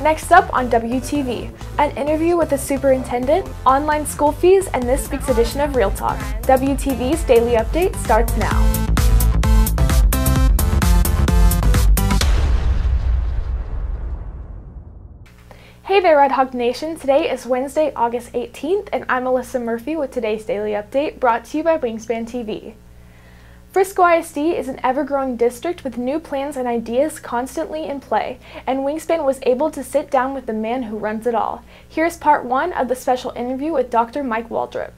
Next up on WTV, an interview with the superintendent, online school fees, and this week's edition of Real Talk. WTV's Daily Update starts now. Hey there, Red Hawk Nation. Today is Wednesday, August 18th, and I'm Alyssa Murphy with today's Daily Update, brought to you by Wingspan TV. Frisco ISD is an ever-growing district with new plans and ideas constantly in play, and Wingspan was able to sit down with the man who runs it all. Here's part one of the special interview with Dr. Mike Waldrop.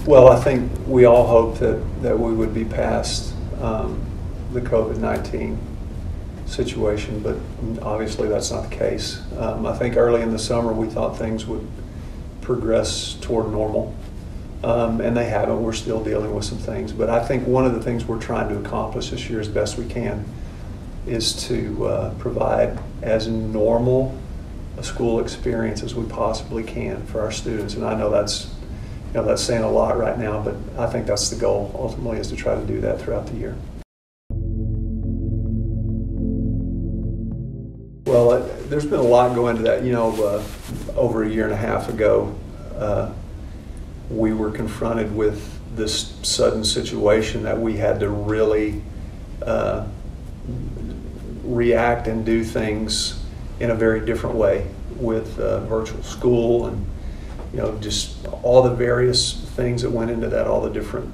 Well, I think we all hope that we would be past the COVID-19 situation, but obviously that's not the case. I think early in the summer we thought things would progress toward normal, and they haven't. We're still dealing with some things, but I think one of the things we're trying to accomplish this year as best we can is to provide as normal a school experience as we possibly can for our students. And I know that's saying a lot right now, but I think that's the goal ultimately, is to try to do that throughout the year. Well, there's been a lot going into that. Over a year and a half ago, we were confronted with this sudden situation that we had to really react and do things in a very different way with virtual school and just all the various things that went into that, all the different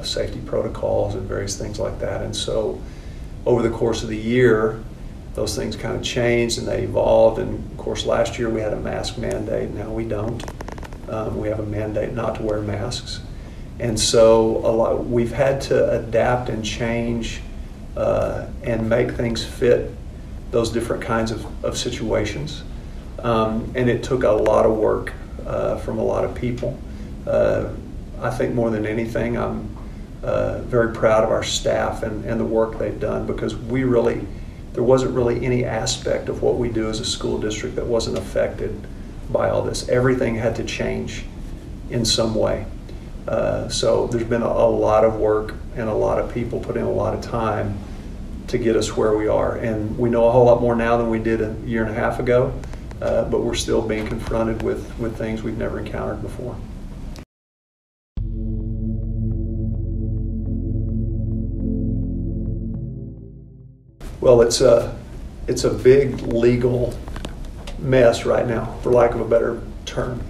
safety protocols and various things like that. And so over the course of the year, those things kind of changed and they evolved. And of course, last year we had a mask mandate. Now we don't. We have a mandate not to wear masks. And so we've had to adapt and change and make things fit those different kinds of situations. And it took a lot of work from a lot of people. I think more than anything, I'm very proud of our staff and the work they've done, because there wasn't really any aspect of what we do as a school district that wasn't affected by all this. Everything had to change in some way. So there's been a lot of work and a lot of people put in a lot of time to get us where we are. And we know a whole lot more now than we did a year and a half ago, but we're still being confronted with things we've never encountered before. Well, it's a big legal mess right now, for lack of a better term.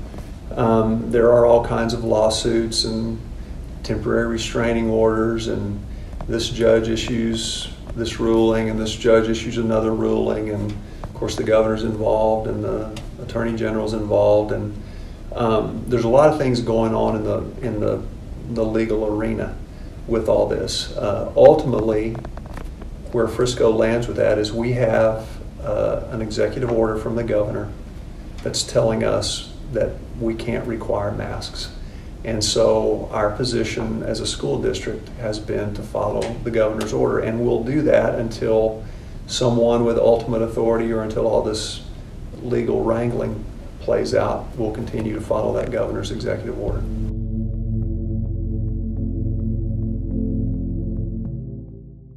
There are all kinds of lawsuits and temporary restraining orders, and this judge issues this ruling and this judge issues another ruling, and of course the governor's involved and the attorney general's involved, and there's a lot of things going on in the legal arena with all this. Ultimately, where Frisco lands with that is we have an executive order from the governor that's telling us that we can't require masks. And so our position as a school district has been to follow the governor's order, and we'll do that until someone with ultimate authority or until all this legal wrangling plays out. We'll continue to follow that governor's executive order.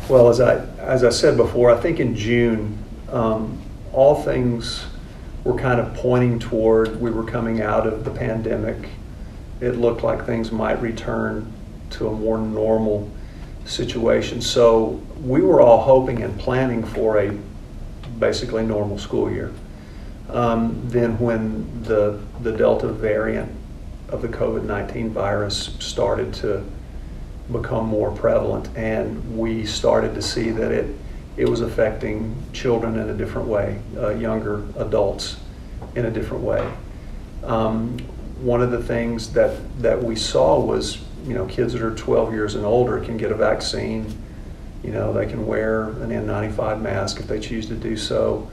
Well, as I said before, I think in June, all things were kind of pointing toward we were coming out of the pandemic. It looked like things might return to a more normal situation. So we were all hoping and planning for a basically normal school year. Then when the Delta variant of the COVID-19 virus started to become more prevalent, and we started to see that it was affecting children in a different way, younger adults in a different way. One of the things that we saw was, kids that are 12 years and older can get a vaccine. They can wear an N95 mask if they choose to do so.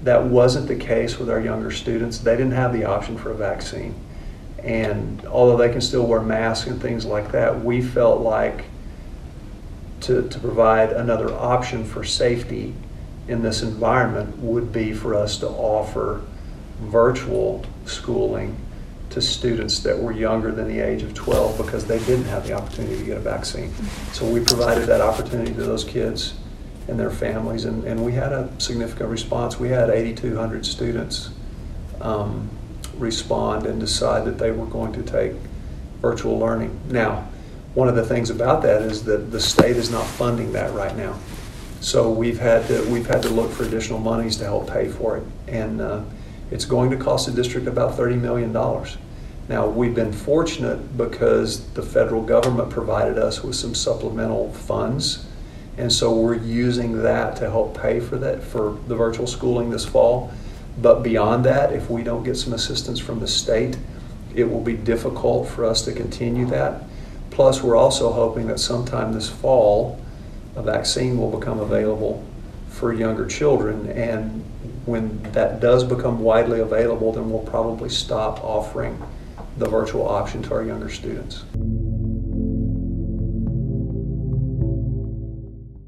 That wasn't the case with our younger students. They didn't have the option for a vaccine. And although they can still wear masks and things like that, we felt like to provide another option for safety in this environment would be for us to offer virtual schooling to students that were younger than the age of 12 because they didn't have the opportunity to get a vaccine. So we provided that opportunity to those kids and their families, and we had a significant response. We had 8,200 students respond and decide that they were going to take virtual learning. Now, one of the things about that is that the state is not funding that right now. So we've had to look for additional monies to help pay for it, and it's going to cost the district about $30 million. Now, we've been fortunate because the federal government provided us with some supplemental funds, and so we're using that to help pay for that, for the virtual schooling this fall. But beyond that, if we don't get some assistance from the state, it will be difficult for us to continue that. Plus, we're also hoping that sometime this fall, a vaccine will become available for younger children, and when that does become widely available, then we'll probably stop offering the virtual option to our younger students.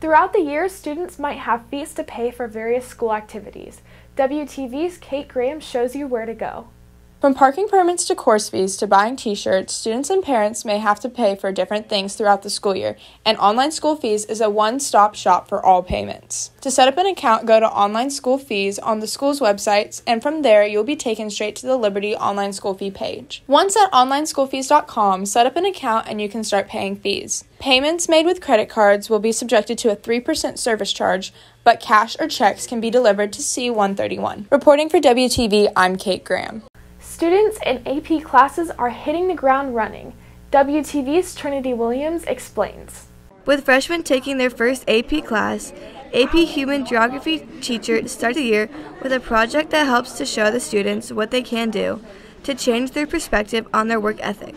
Throughout the year, students might have fees to pay for various school activities. WTV's Kate Graham shows you where to go. From parking permits to course fees to buying t-shirts, students and parents may have to pay for different things throughout the school year, and Online School Fees is a one-stop shop for all payments. To set up an account, go to Online School Fees on the school's websites, and from there, you'll be taken straight to the Liberty Online School Fee page. Once at onlineschoolfees.com, set up an account and you can start paying fees. Payments made with credit cards will be subjected to a 3% service charge, but cash or checks can be delivered to C-131. Reporting for WTV, I'm Kate Graham. Students in AP classes are hitting the ground running. WTV's Trinity Williams explains. With freshmen taking their first AP class, AP Human Geography teacher starts the year with a project that helps to show the students what they can do to change their perspective on their work ethic.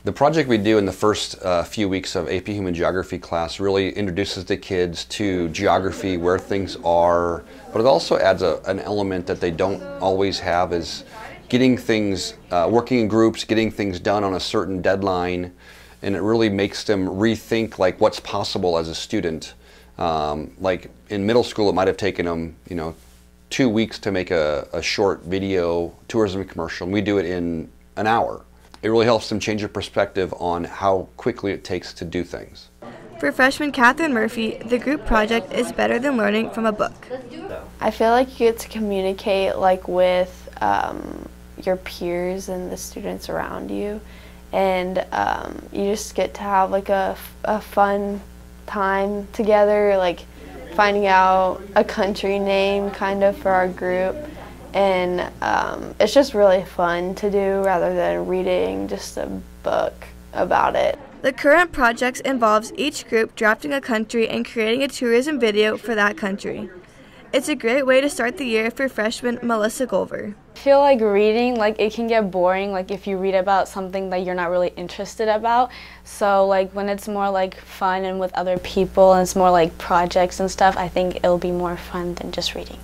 The project we do in the first few weeks of AP Human Geography class really introduces the kids to geography, where things are, but it also adds an element that they don't always have, is getting things, working in groups, getting things done on a certain deadline, and it really makes them rethink like what's possible as a student. Like in middle school, it might have taken them, 2 weeks to make a short video tourism commercial, and we do it in an hour. It really helps them change their perspective on how quickly it takes to do things. For freshman Catherine Murphy, the group project is better than learning from a book. I feel like you get to communicate with your peers and the students around you, and you just get to have a fun time together, finding out a country name kind of for our group, and it's just really fun to do rather than reading just a book about it. The current project involves each group drafting a country and creating a tourism video for that country. It's a great way to start the year for freshman Melissa Golver. I feel like reading, it can get boring, if you read about something that you're not really interested about. So, when it's more, fun and with other people and it's more, projects and stuff, I think it'll be more fun than just reading.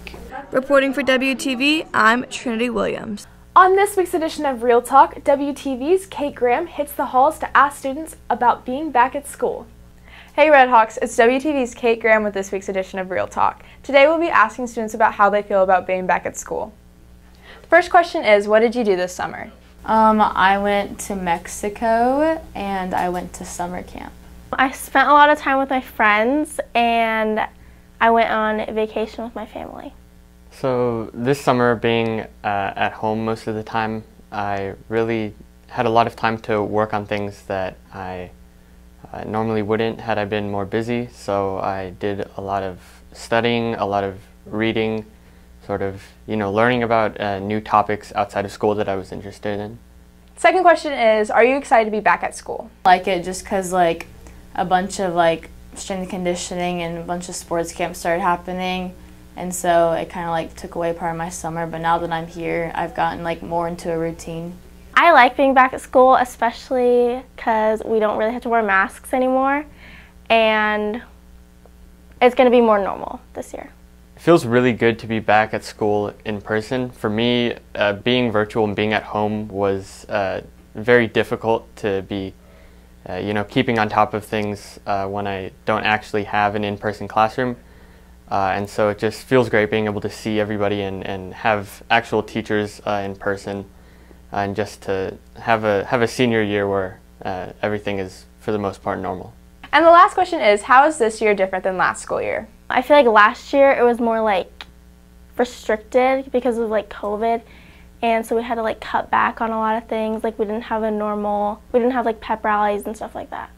Reporting for WTV, I'm Trinity Williams. On this week's edition of Real Talk, WTV's Kate Graham hits the halls to ask students about being back at school. Hey Redhawks, it's WTV's Kate Graham with this week's edition of Real Talk. Today we'll be asking students about how they feel about being back at school. The first question is, what did you do this summer? I went to Mexico and I went to summer camp. I spent a lot of time with my friends and I went on vacation with my family. So this summer, being at home most of the time, I really had a lot of time to work on things that I normally wouldn't had I been more busy. So I did a lot of studying, a lot of reading, learning about new topics outside of school that I was interested in. Second question is, are you excited to be back at school? I like it just because a bunch of strength and conditioning and a bunch of sports camps started happening, and so it kind of took away part of my summer. But now that I'm here, I've gotten more into a routine. I like being back at school, especially because we don't really have to wear masks anymore, and it's going to be more normal this year. It feels really good to be back at school in person. For me, being virtual and being at home was very difficult to be, keeping on top of things when I don't actually have an in-person classroom. And so it just feels great being able to see everybody and have actual teachers in person. and just to have a senior year where everything is, for the most part, normal. And the last question is, how is this year different than last school year? I feel like last year it was more like restricted because of like COVID, and so we had to like cut back on a lot of things. Like we didn't have like pep rallies and stuff like that.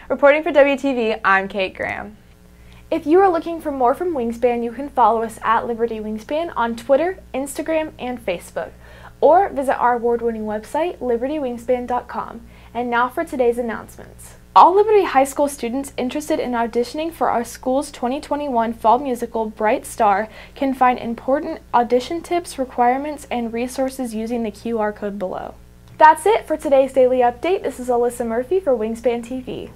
Reporting for WTV, I'm Kate Graham. If you are looking for more from Wingspan, you can follow us at Liberty Wingspan on Twitter, Instagram, and Facebook, or visit our award-winning website, libertywingspan.com. And now for today's announcements. All Liberty High School students interested in auditioning for our school's 2021 fall musical, Bright Star, can find important audition tips, requirements, and resources using the QR code below. That's it for today's Daily Update. This is Alyssa Murphy for Wingspan TV.